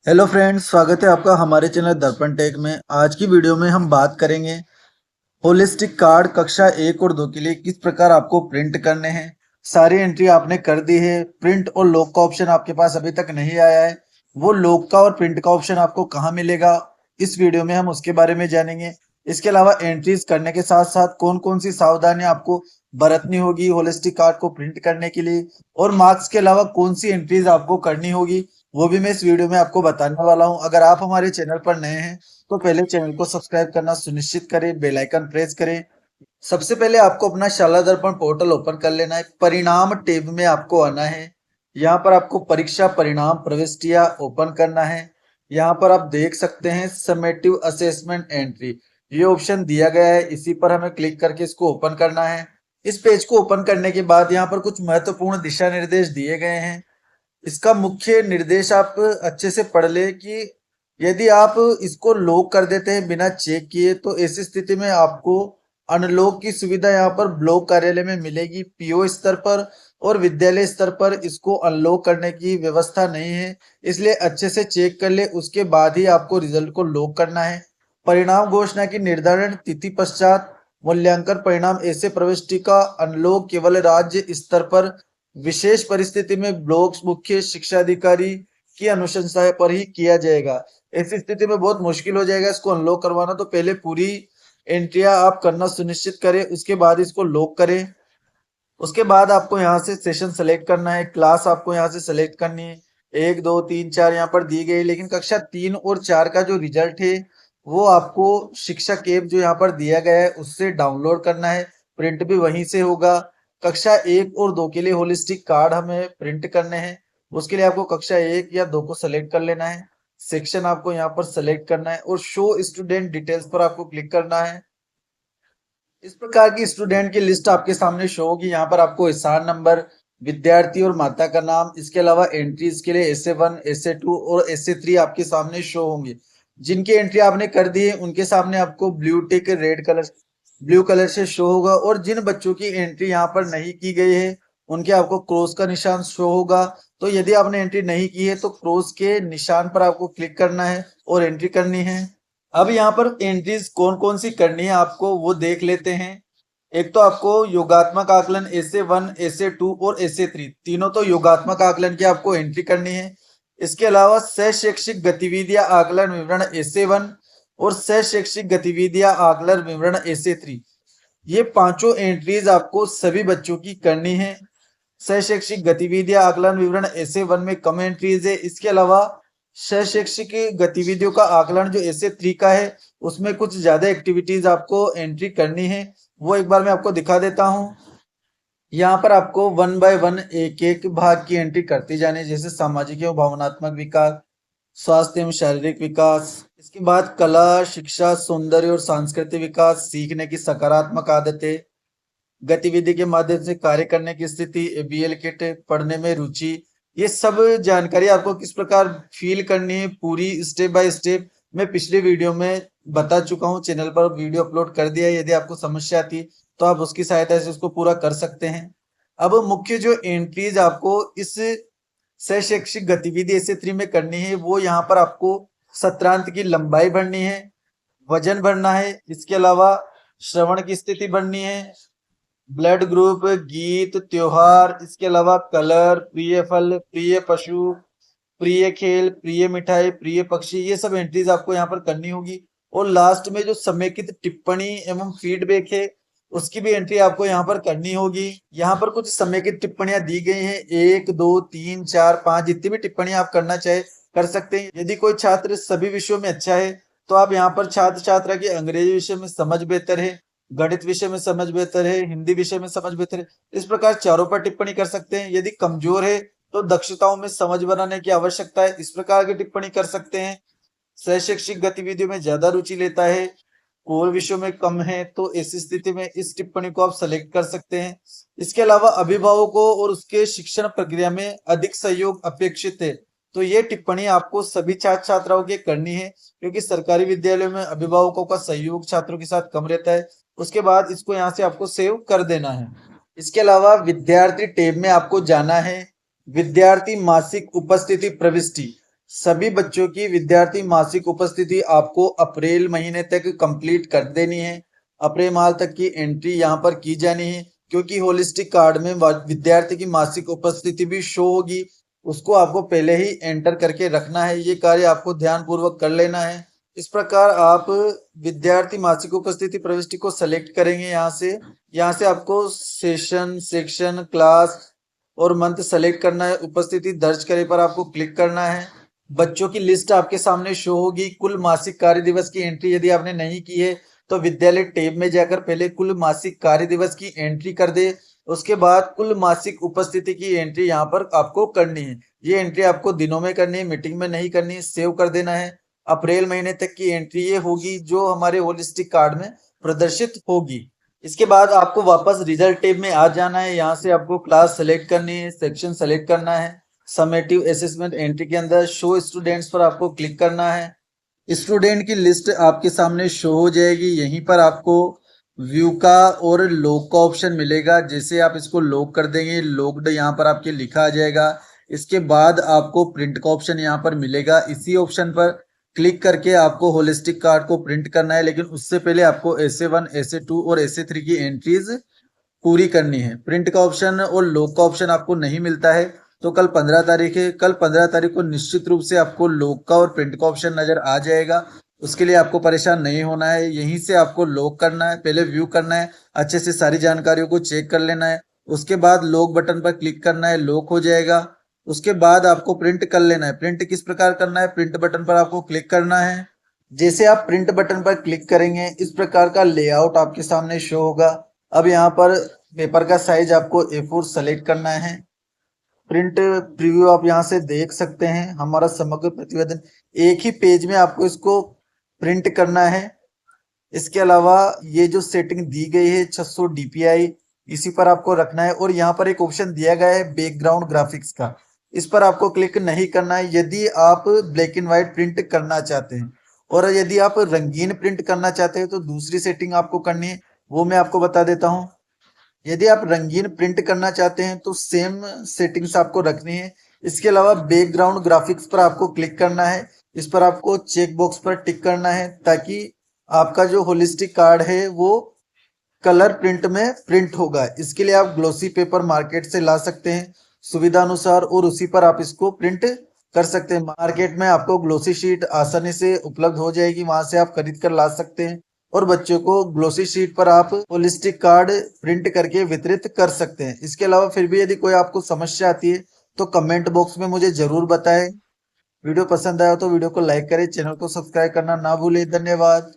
Hello friends, स्वागत है आपका हमारे चैनल दर्पण टेक में। आज की वीडियो में हम बात करेंगे होलिस्टिक कार्ड कक्षा 1 और 2 के लिए किस प्रकार आपको प्रिंट करने हैं। सारी एंट्री आपने कर दी है। प्रिंट और लॉक का ऑप्शन आपके पास अभी तक नहीं आया है। वो लॉक का और प्रिंट का ऑप्शन आपको कहाँ मिलेगा, इस वीडियो में हम उसके बारे में जानेंगे। इसके अलावा एंट्रीज करने के साथ साथ कौन कौन सी सावधानियां आपको बरतनी होगी होलिस्टिक कार्ड को प्रिंट करने के लिए, और मार्क्स के अलावा कौन सी एंट्रीज आपको करनी होगी, वो भी मैं इस वीडियो में आपको बताने वाला हूं। अगर आप हमारे चैनल पर नए हैं तो पहले चैनल को सब्सक्राइब करना सुनिश्चित करें, बेल आइकन प्रेस करें। सबसे पहले आपको अपना शाला दर्पण पोर्टल ओपन कर लेना है। परिणाम टैब में आपको आना है। यहाँ पर आपको परीक्षा परिणाम प्रविष्टियां ओपन करना है। यहाँ पर आप देख सकते हैं समेटिव असेसमेंट एंट्री, ये ऑप्शन दिया गया है। इसी पर हमें क्लिक करके इसको ओपन करना है। इस पेज को ओपन करने के बाद यहाँ पर कुछ महत्वपूर्ण दिशा निर्देश दिए गए हैं। इसका मुख्य निर्देश आप अच्छे से पढ़ ले कि यदि आप इसको लॉक कर देते हैं बिना चेक किए तो ऐसी स्थिति में आपको अनलॉक की सुविधा यहाँ पर ब्लॉक कार्यालय में मिलेगी। पीओ स्तर पर और विद्यालय स्तर पर इसको अनलॉक करने की व्यवस्था नहीं है, इसलिए अच्छे से चेक कर ले, उसके बाद ही आपको रिजल्ट को लॉक करना है। परिणाम घोषणा की निर्धारण तिथि पश्चात मूल्यांकन परिणाम ऐसे प्रविष्टि का अनलॉक केवल राज्य स्तर पर विशेष परिस्थिति में ब्लॉक मुख्य शिक्षा अधिकारी की अनुशंसा पर ही किया जाएगा। ऐसी स्थिति में बहुत मुश्किल हो जाएगा इसको अनलॉक करवाना, तो पहले पूरी एंट्रियां आप करना सुनिश्चित करें, उसके बाद इसको लॉक करें। उसके बाद आपको यहाँ से सेशन सेलेक्ट करना है, क्लास आपको यहाँ से सेलेक्ट करनी है। 1 2 3 4 यहाँ पर दी गई, लेकिन कक्षा 3 और 4 का जो रिजल्ट है वो आपको शिक्षक ऐप जो यहाँ पर दिया गया है उससे डाउनलोड करना है। प्रिंट भी वहीं से होगा। कक्षा 1 और 2 के लिए होलिस्टिक कार्ड हमें प्रिंट करने हैं। उसके लिए आपको कक्षा 1 या 2 को सेलेक्ट कर लेना है। सेक्शन आपको यहाँ पर सेलेक्ट करना है और शो स्टूडेंट डिटेल्स पर आपको क्लिक करना है। इस प्रकार की स्टूडेंट की लिस्ट आपके सामने शो होगी। यहाँ पर आपको स्थान नंबर, विद्यार्थी और माता का नाम, इसके अलावा एंट्रीज के लिए SA1 SA2 और SA3 आपके सामने शो होंगे। जिनकी एंट्री आपने कर दी है उनके सामने आपको ब्लू टिक ब्लू कलर से शो होगा, और जिन बच्चों की एंट्री यहाँ पर नहीं की गई है उनके आपको क्रॉस का निशान शो होगा। तो यदि आपने एंट्री नहीं की है तो क्रॉस के निशान पर आपको क्लिक करना है और एंट्री करनी है। अब यहाँ पर एंट्रीज कौन कौन सी करनी है आपको वो देख लेते हैं। एक तो आपको योगात्मक आकलन SA1 SA2 और SA3, तीनों तो योगात्मक आकलन की आपको एंट्री करनी है। इसके अलावा सहशैक्षिक गतिविधियां आकलन विवरण SA1 और सहशैक्षिक गतिविधियां आकलन विवरण SA3, ये पांचों एंट्रीज आपको सभी बच्चों की करनी है। सहशैक्षिक गतिविधियां आकलन विवरण SA1 में कम एंट्रीज है। इसके अलावा सहशैक्षिक गतिविधियों का आकलन जो SA3 का है उसमें कुछ ज्यादा एक्टिविटीज आपको एंट्री करनी है। वो एक बार मैं आपको दिखा देता हूँ। यहाँ पर आपको 1 बाय 1 एक एक भाग की एंट्री करती जानी है, जैसे सामाजिक एवं भावनात्मक विकास, स्वास्थ्य एवं शारीरिक विकास, इसके बाद कला शिक्षा सौंदर्य और सांस्कृतिक विकास, सीखने की सकारात्मक आदतें, गतिविधि के माध्यम से कार्य करने की स्थिति, ABL किट, पढ़ने में रुचि, ये सब जानकारी आपको किस प्रकार फील करनी है पूरी स्टेप बाय स्टेप मैं पिछले वीडियो में बता चुका हूँ। चैनल पर वीडियो अपलोड कर दिया है। यदि आपको समस्या आती तो आप उसकी सहायता से उसको पूरा कर सकते हैं। अब मुख्य जो एंट्रीज आपको इस सहशैक्षिक गतिविधि SA3 में करनी है वो यहाँ पर आपको सत्रांत की लंबाई भरनी है, वजन भरना है, इसके अलावा श्रवण की स्थिति भरनी है, ब्लड ग्रुप, गीत, त्योहार, इसके अलावा कलर, प्रिय फल, प्रिय पशु, प्रिय खेल, प्रिय मिठाई, प्रिय पक्षी, ये सब एंट्रीज आपको यहाँ पर करनी होगी। और लास्ट में जो समेकित टिप्पणी एवं फीडबैक है उसकी भी एंट्री आपको यहाँ पर करनी होगी। यहाँ पर कुछ समेकित टिप्पणियां दी गई हैं, 1 2 3 4 5, जितनी भी टिप्पणी आप करना चाहे कर सकते हैं। यदि कोई छात्र सभी विषयों में अच्छा है तो आप यहाँ पर छात्र छात्रा की अंग्रेजी विषय में समझ बेहतर है, गणित विषय में समझ बेहतर है, हिंदी विषय में समझ बेहतर है, इस प्रकार चारों पर टिप्पणी कर सकते हैं। यदि कमजोर है तो दक्षताओं में समझ बनाने की आवश्यकता है, इस प्रकार की टिप्पणी कर सकते हैं। सहशैक्षिक गतिविधियों में ज्यादा रुचि लेता है, कोर विषयों में कम है, तो ऐसी स्थिति में इस टिप्पणी को आप सेलेक्ट कर सकते हैं। इसके अलावा अभिभावकों और उसके शिक्षण प्रक्रिया में अधिक सहयोग अपेक्षित है, तो ये टिप्पणी आपको सभी छात्र छात्राओं की करनी है, क्योंकि सरकारी विद्यालयों में अभिभावकों का सहयोग छात्रों के साथ कम रहता है। उसके बाद इसको यहाँ से आपको सेव कर देना है। इसके अलावा विद्यार्थी टैब में आपको जाना है। विद्यार्थी मासिक उपस्थिति प्रविष्टि, सभी बच्चों की विद्यार्थी मासिक उपस्थिति आपको अप्रैल महीने तक कंप्लीट कर देनी है। अप्रैल माह तक की एंट्री यहाँ पर की जानी है, क्योंकि होलिस्टिक कार्ड में विद्यार्थी की मासिक उपस्थिति भी शो होगी। उसको आपको पहले ही एंटर करके रखना है। ये कार्य आपको ध्यान पूर्वक कर लेना है। इस प्रकार आप विद्यार्थी मासिक उपस्थिति प्रविष्टि को सेलेक्ट करेंगे। यहाँ से आपको सेशन, सेक्शन, क्लास और मंथ सेलेक्ट करना है। उपस्थिति दर्ज करे पर आपको क्लिक करना है। बच्चों की लिस्ट आपके सामने शो होगी। कुल मासिक कार्य दिवस की एंट्री यदि आपने नहीं की है तो विद्यालय टैब में जाकर पहले कुल मासिक कार्य दिवस की एंट्री कर दे। उसके बाद कुल मासिक उपस्थिति की एंट्री यहाँ पर आपको करनी है। ये एंट्री आपको दिनों में करनी है, मीटिंग में नहीं करनी है। सेव कर देना है। अप्रैल महीने तक की एंट्री ये होगी जो हमारे होलिस्टिक कार्ड में प्रदर्शित होगी। इसके बाद आपको वापस रिजल्ट टैब में आ जाना है। यहाँ से आपको क्लास सेलेक्ट करनी है, सेक्शन सेलेक्ट करना है। समेटिव असेसमेंट एंट्री के अंदर शो स्टूडेंट्स पर आपको क्लिक करना है। स्टूडेंट की लिस्ट आपके सामने शो हो जाएगी। यहीं पर आपको व्यू का और लॉक का ऑप्शन मिलेगा। जैसे आप इसको लॉक कर देंगे, लॉक्ड यहाँ पर आपके लिखा आ जाएगा। इसके बाद आपको प्रिंट का ऑप्शन यहाँ पर मिलेगा। इसी ऑप्शन पर क्लिक करके आपको होलिस्टिक कार्ड को प्रिंट करना है, लेकिन उससे पहले आपको SA1, SA2 और SA3 की एंट्रीज पूरी करनी है। प्रिंट का ऑप्शन और लॉक का ऑप्शन आपको नहीं मिलता है, तो कल 15 तारीख है। कल 15 तारीख को निश्चित रूप से आपको लॉक का और प्रिंट का ऑप्शन नजर आ जाएगा। उसके लिए आपको परेशान नहीं होना है। यहीं से आपको लॉक करना है, पहले व्यू करना है, अच्छे से सारी जानकारियों को चेक कर लेना है। उसके बाद लॉक बटन पर क्लिक करना है, लॉक हो जाएगा। उसके बाद आपको प्रिंट कर लेना है। प्रिंट किस प्रकार करना है, प्रिंट बटन पर आपको क्लिक करना है। जैसे आप प्रिंट बटन पर क्लिक करेंगे इस प्रकार का लेआउट आपके सामने शो होगा। अब यहाँ पर पेपर का साइज आपको A4 सेलेक्ट करना है। प्रिंट प्रीव्यू आप यहाँ से देख सकते हैं। हमारा समग्र प्रतिवेदन एक ही पेज में आपको इसको प्रिंट करना है। इसके अलावा ये जो सेटिंग दी गई है 600 DPI, इसी पर आपको रखना है। और यहाँ पर एक ऑप्शन दिया गया है बैकग्राउंड ग्राफिक्स का, इस पर आपको क्लिक नहीं करना है यदि आप ब्लैक एंड व्हाइट प्रिंट करना चाहते हैं। और यदि आप रंगीन प्रिंट करना चाहते हैं तो दूसरी सेटिंग आपको करनी है, वो मैं आपको बता देता हूँ। यदि आप रंगीन प्रिंट करना चाहते हैं तो सेम सेटिंग्स आपको रखनी है। इसके अलावा बैकग्राउंड ग्राफिक्स पर आपको क्लिक करना है। इस पर आपको चेक बॉक्स पर टिक करना है, ताकि आपका जो होलिस्टिक कार्ड है वो कलर प्रिंट में प्रिंट होगा। इसके लिए आप ग्लोसी पेपर मार्केट से ला सकते हैं सुविधा अनुसार, और उसी पर आप इसको प्रिंट कर सकते हैं। मार्केट में आपको ग्लोसी शीट आसानी से उपलब्ध हो जाएगी, वहां से आप खरीद कर ला सकते हैं। और बच्चों को ग्लोसी शीट पर आप होलिस्टिक कार्ड प्रिंट करके वितरित कर सकते हैं। इसके अलावा फिर भी यदि कोई आपको समस्या आती है तो कमेंट बॉक्स में मुझे जरूर बताएं। वीडियो पसंद आया तो वीडियो को लाइक करें, चैनल को सब्सक्राइब करना ना भूलें। धन्यवाद।